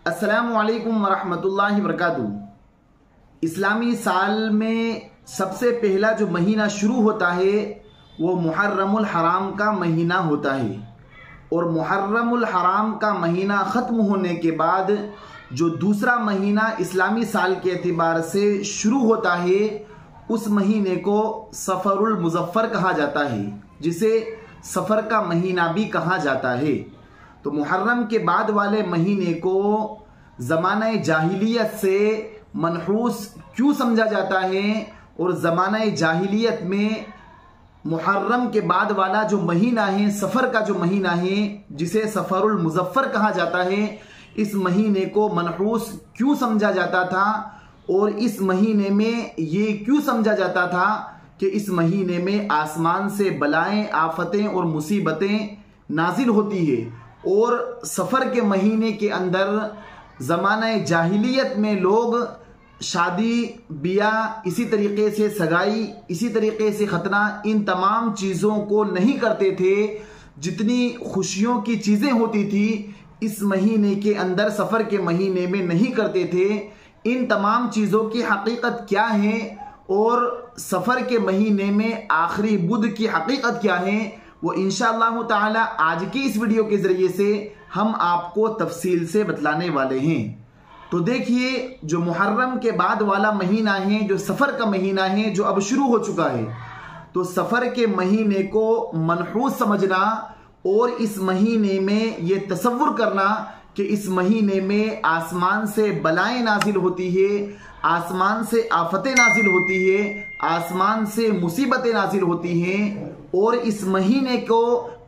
अस्सलामु अलैकुम वरहमतुल्लाहि वबरकातुहू। इस्लामी साल में सबसे पहला जो महीना शुरू होता है वो मुहर्रमुल हराम का महीना होता है, और मुहर्रमुल हराम का महीना ख़त्म होने के बाद जो दूसरा महीना इस्लामी साल के एतबार से शुरू होता है उस महीने को सफ़रुल मुज़फ़्फ़र कहा जाता है, जिसे सफ़र का महीना भी कहा जाता है। तो मुहर्रम के बाद वाले महीने को ज़माना जाहिलियत से मनहूस क्यों समझा जाता है, और ज़माना जाहिलियत में मुहर्रम के बाद वाला जो महीना है, सफ़र का जो महीना है जिसे सफ़रुल मुज़फ़्फ़र कहा जाता है, इस महीने को मनहूस क्यों समझा जाता था, और इस महीने में ये क्यों समझा जाता था कि इस महीने में आसमान से बलाएं, आफतें और मुसीबतें नाजिल होती है। और सफ़र के महीने के अंदर ज़माना जाहिलियत में लोग शादी बियाह, इसी तरीके से सगाई, इसी तरीके से खतना, इन तमाम चीज़ों को नहीं करते थे। जितनी खुशियों की चीज़ें होती थी इस महीने के अंदर, सफ़र के महीने में नहीं करते थे। इन तमाम चीज़ों की हकीकत क्या है और सफ़र के महीने में आखिरी बुध की हकीकत क्या है, वो इंशाअल्लाह ताला आज की इस वीडियो के ज़रिए से हम आपको तफसील से बतलाने वाले हैं। तो देखिए, जो मुहर्रम के बाद वाला महीना है, जो सफ़र का महीना है, जो अब शुरू हो चुका है, तो सफ़र के महीने को मनहूस समझना और इस महीने में ये तसव्वुर करना कि इस महीने में आसमान से बलाएं नाजिल होती है, आसमान से आफतें नाजिल होती है, आसमान से मुसीबतें नाजिल होती हैं, और इस महीने को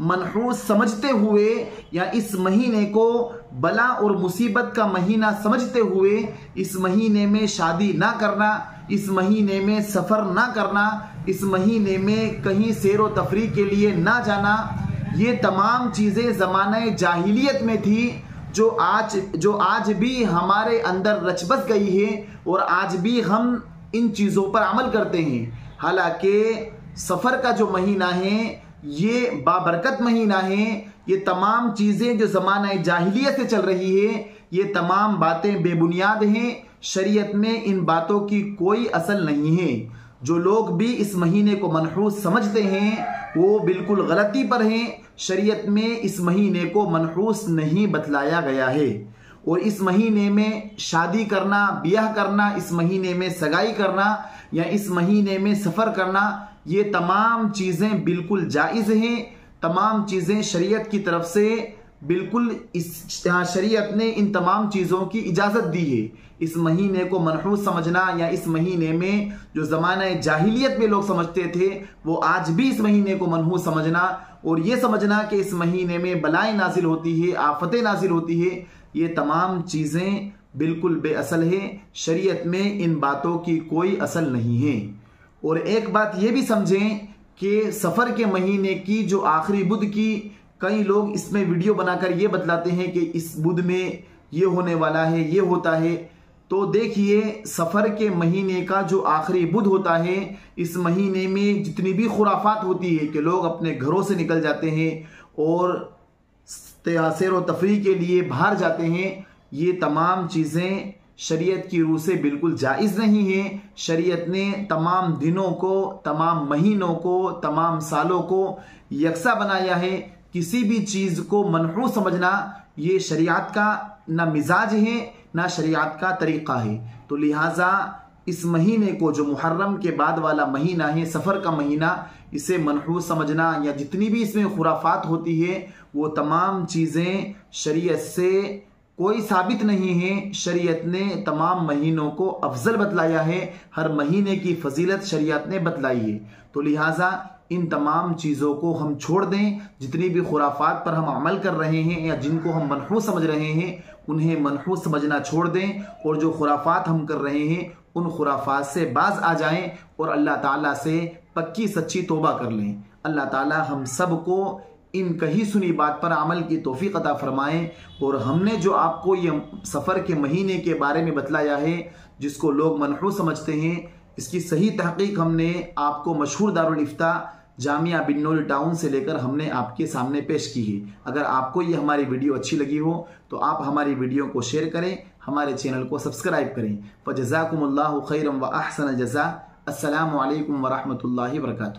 मनहूस समझते हुए या इस महीने को बला और मुसीबत का महीना समझते हुए इस महीने में शादी ना करना, इस महीने में सफ़र ना करना, इस महीने में कहीं सैर व तफरीह के लिए ना जाना, ये तमाम चीज़ें ज़माना जाहिलियत में थी, जो आज भी हमारे अंदर रच बस गई है और आज भी हम इन चीज़ों पर अमल करते हैं। हालांकि सफ़र का जो महीना है ये बाबरकत महीना है। ये तमाम चीज़ें जो ज़माना जाहिलियत से चल रही है, ये तमाम बातें बेबुनियाद हैं। शरीयत में इन बातों की कोई असल नहीं है। जो लोग भी इस महीने को मनहूस समझते हैं वो बिल्कुल गलती पर हैं। शरीयत में इस महीने को मनहूस नहीं बतलाया गया है, और इस महीने में शादी करना, ब्याह करना, इस महीने में सगाई करना या इस महीने में सफ़र करना, ये तमाम चीज़ें बिल्कुल जायज़ हैं। तमाम चीज़ें शरीयत की तरफ से बिल्कुल शरीयत ने इन तमाम चीज़ों की इजाज़त दी है। इस महीने को मनहूस समझना या इस महीने में जो ज़माना जाहिलियत में लोग समझते थे वो आज भी इस महीने को मनहूस समझना, और ये समझना कि इस महीने में बलाएं नाजिल होती है, आफतें नाजिल होती है, ये तमाम चीज़ें बिल्कुल बेअसल है। शरीयत में इन बातों की कोई असल नहीं है। और एक बात ये भी समझें कि सफ़र के महीने की जो आखिरी बुध की, कई लोग इसमें वीडियो बनाकर ये बतलाते हैं कि इस बुध में ये होने वाला है, ये होता है। तो देखिए, सफ़र के महीने का जो आखिरी बुध होता है, इस महीने में जितनी भी खुराफात होती है कि लोग अपने घरों से निकल जाते हैं और सैर व तफरीह के लिए बाहर जाते हैं, ये तमाम चीज़ें शरीयत की रूह से बिल्कुल जायज़ नहीं है। शरीयत ने तमाम दिनों को, तमाम महीनों को, तमाम सालों को यकसा बनाया है। किसी भी चीज़ को मनहूस समझना ये शरीयत का ना मिजाज है ना शरीयत का तरीक़ा है। तो लिहाजा इस महीने को, जो मुहर्रम के बाद वाला महीना है, सफ़र का महीना, इसे मनहूस समझना या जितनी भी इसमें खुराफात होती है वो तमाम चीज़ें शरीयत से कोई साबित नहीं है। शरीयत ने तमाम महीनों को अफजल बतलाया है, हर महीने की फजीलत शरीयत ने बतलाई है। तो लिहाजा इन तमाम चीज़ों को हम छोड़ दें। जितनी भी खुराफात पर हम अमल कर रहे हैं या जिनको हम मनहूस समझ रहे हैं उन्हें मनहूस समझना छोड़ दें, और जो खुराफात हम कर रहे हैं उन खुराफात से बाज आ जाएं और अल्लाह ताला से पक्की सच्ची तौबा कर लें। अल्लाह ताला हम सब को इन कही सुनी बात पर अमल की तौफीक अता फरमाएं। और हमने जो आपको ये सफ़र के महीने के बारे में बतलाया है, जिसको लोग मनहूस समझते हैं, इसकी सही तहकीक हमने आपको मशहूर दारुल इफ्ता जामिया बिन्नौल टाउन से लेकर हमने आपके सामने पेश की है। अगर आपको ये हमारी वीडियो अच्छी लगी हो तो आप हमारी वीडियो को शेयर करें, हमारे चैनल को सब्सक्राइब करें। फ़जज़ाकुमुल्लाहु खैरन व अहसन जज़ा। अस्सलामु अलैकुम व रहमतुल्लाहि व बरकातुहू।